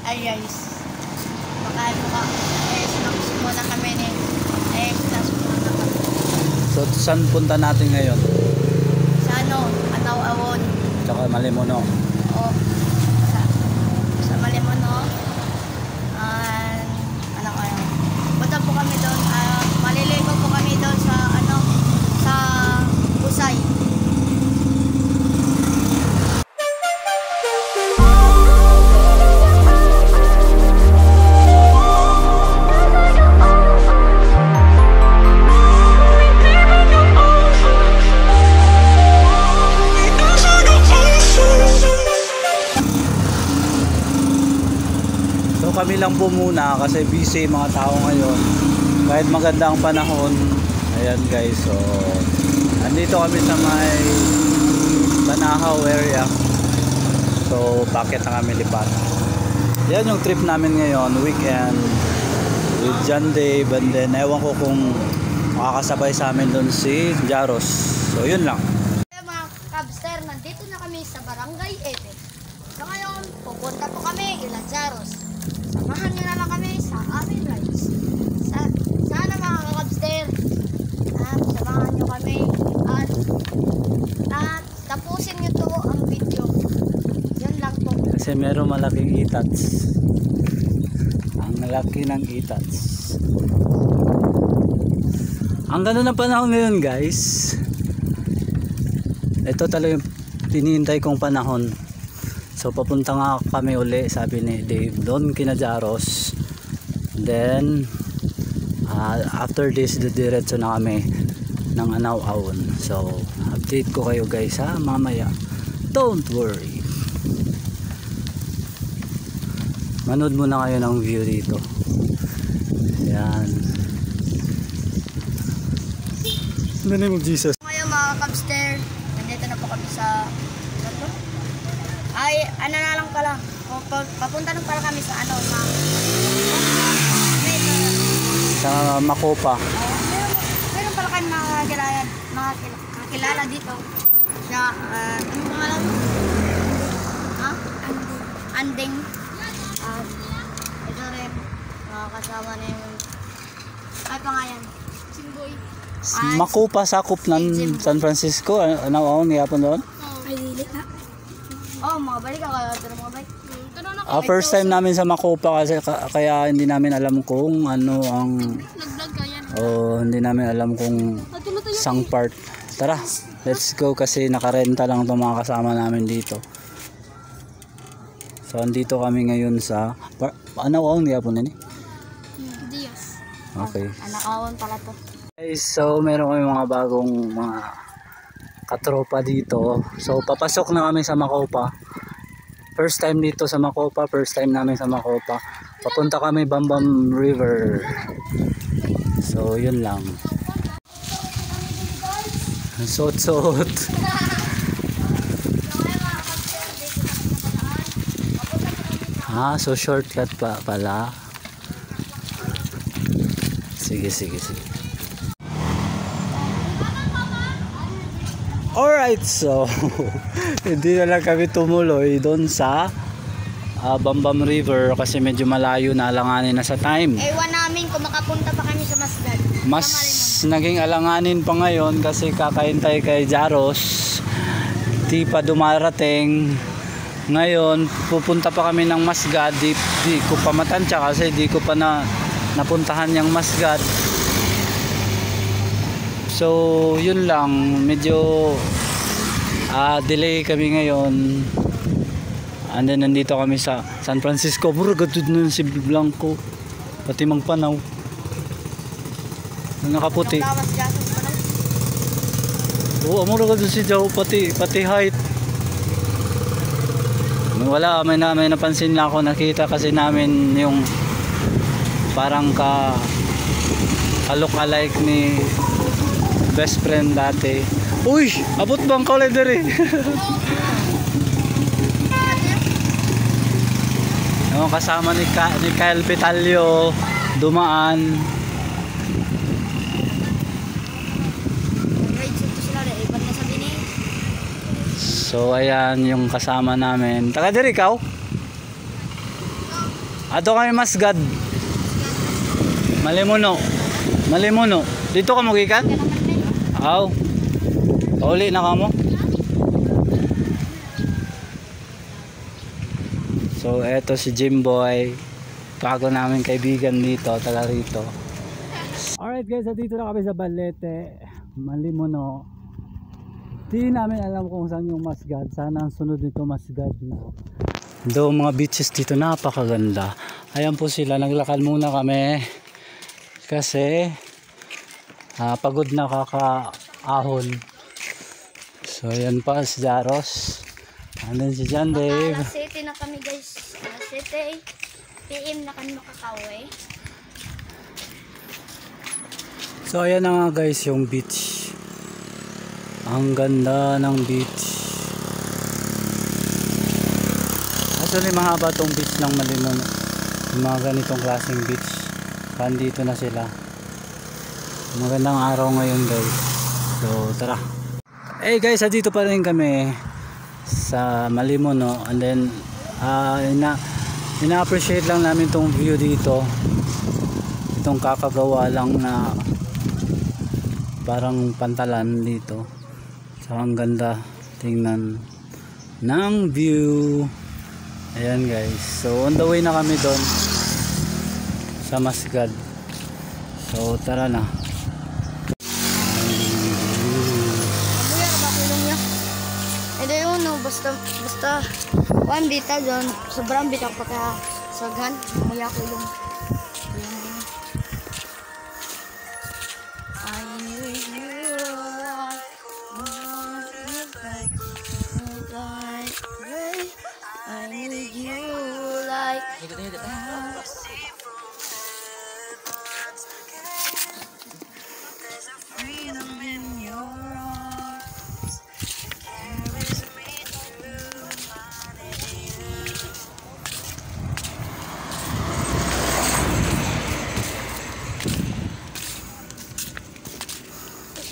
Ay guys, makain mo ka. Snacks muna kami ni. Snacks muna kami. So saan punta natin ngayon? Sa Anaw-awon. Tsaka Malimono. Oo. Sa Malimono. Ano kayo? Punta po kami doon. Maliligo po kami doon sa sa Busay. Kami lang po muna kasi busy mga tao ngayon kahit maganda ang panahon. Ayan guys, so andito kami sa may Banahaw area, so bakit na kami lipat. Yan yung trip namin ngayon, weekend with John Dave, and then ewan ko kung makakasabay sa amin doon si Jaros. So yun lang mga kabster, nandito na kami sa Barangay Ete. So ngayon pupunta po kami ila Jaros. Samahan nyo na lang kami sa aming rides. Sana mga kakabster, samahan nyo kami at tapusin nyo to ang video. Yun lang po. Kasi meron malaking itats. Ang laki ng itats. Ang ganda ng panahon ngayon guys. Ito talaga yung hinihintay kong panahon. So papunta nga kami uli, sabi ni Dave, doon kina Jaros. Then after this diretso na kami ng Anaw-awon. So update ko kayo guys ha mamaya. Don't worry. Manood muna kayo ng view dito. Yan. In the name of Jesus. Ngayon mga kabster, nandito na po kami sa ano na lang pala, papunta lang pala kami sa sa Macopa. Meron pala kami makakilala dito na ano pangalan mo? Anding. Ito rin kasama na yung ay pangalan Simboy. Macopa sakop ng San Francisco. Anaw-awon gihapon doon? Ay dili na. Oh, mga balik ako dito mga bike. First time namin sa Macopa kasi kaya hindi namin alam kung ano ang hindi namin alam kung sang part. Tara, let's go kasi nakarenta lang itong mga kasama namin dito. So andito kami ngayon sa Anaw-awon gihapon ni? Dios. Okay. Anaw-awon pala to. Guys, so meron kami mga bagong mga katropa dito. So papasok na kami sa Macopa. First time dito sa Macopa, first time namin sa Macopa. Papunta kami Bambam River. So yun lang. Suot-suot. So shortcut pa pala. Sige. Alright, so hindi na lang kami tumuloy doon sa Bambam River kasi medyo malayo na, alanganin na sa time. Ewan namin kung makapunta pa kami sa Masgad. Mas naging alanganin pa ngayon kasi kakahintay kay Jaros. Di pa dumarating. Ngayon, pupunta pa kami ng Masgad. Di ko pa matansya kasi di ko pa napuntahan yung Masgad. So yun lang, medyo delay kami ngayon. And then nandito kami sa San Francisco. Mura gadud nun si Blanco, pati Mang Panaw na nakaputi. Oo, mura gadud si Joe, pati height. Wala, may napansin na ako, nakita kasi namin yung parang ka-look-alike ni best friend dati. Uy! Abot bang kaulit dere? Yung kasama ni Kyle Pitalio dumaan. So ayan yung kasama namin. Taga diri ikaw? Ato kami Masgad. Malimuno. Malimuno. Dito ka magikan? Aw. Pauli na ka mo. So eto si Jimboy. Bago namin kaibigan dito, taga rito. Alright guys, dito na kami sa Balete, Malimuno. Di namin alam kung saan yung Masgad. Sana ang sunod nito Masgad na. Do mga beaches dito napakaganda. Ayan po sila, naglakad muna kami kasi pagod na kakaahon. So ayan pa si Jaros. Andun si John Dave. Alas 7 na kami guys. Alas 7 PM na kami makakauwi. So ayan na nga guys yung beach. Ang ganda ng beach. Actually mahaba tong beach ng Malimuno. Yung mga ganitong klaseng beach. Pandito na sila. Magandang araw ngayon guys. So tara. Hey guys, dito pa rin kami sa Malimuno. And then ina-appreciate lang namin tong view dito. Itong kakagawa lang na parang pantalan dito. So ang ganda tingnan ng view. Ayan guys. So on the way na kami doon sa Masgad. So tara na. Ito yun, no, basta one bita dyan, sobrang bita pa kaya saghan, maya ko yung I need you I need you like freedom in your arms.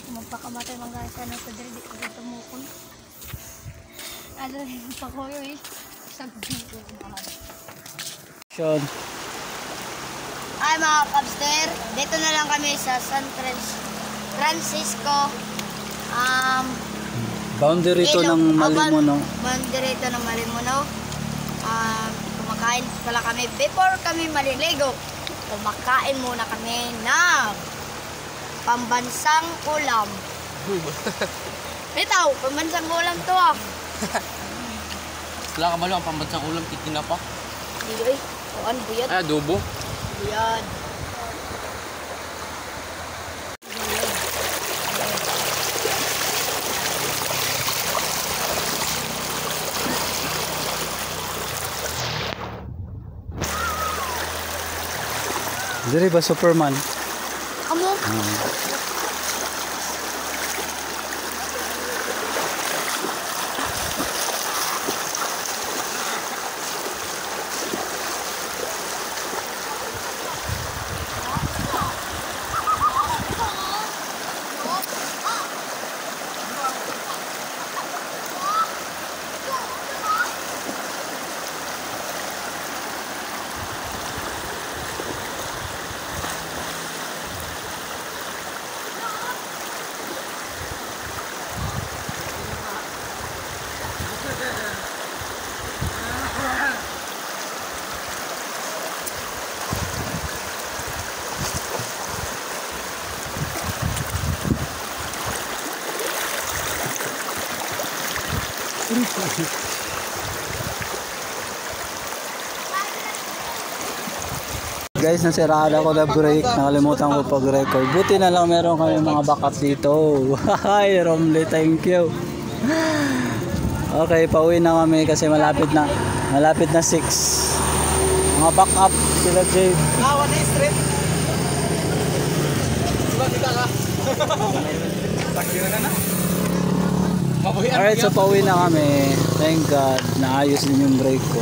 Magpakamatay mga guys, ano sa diri ko dito mo ko. Ano yung pakoyo eh. Sabi ko mahal. Sean. Ay mga kabster, dito na lang kami sa San Francisco. Boundary to ng Malimuno. Boundary to ng Malimuno. Kumakain pala kami before kami maliligo. Kumakain muna kami ng pambansang ulam. Bitaw, pambansang ulam to ah. Wala ka ba lang ang pambansang ulam, titina pa? Hindi eh. Kuan, buyat. Ay, adobo. Buyat. Diri ba Superman? Amo? Guys, nasiraan ako na break. Nakalimutan ko pag-record. Buti na lang meron kami mga backup dito. Hi, Romley, thank you. Okay, pauwi na kami kasi malapit na 6. Mga backup sila Jay. One street. Diba kita ka? Takira na. Alright, so pauwi na kami. Thank God, naayos din yung break ko.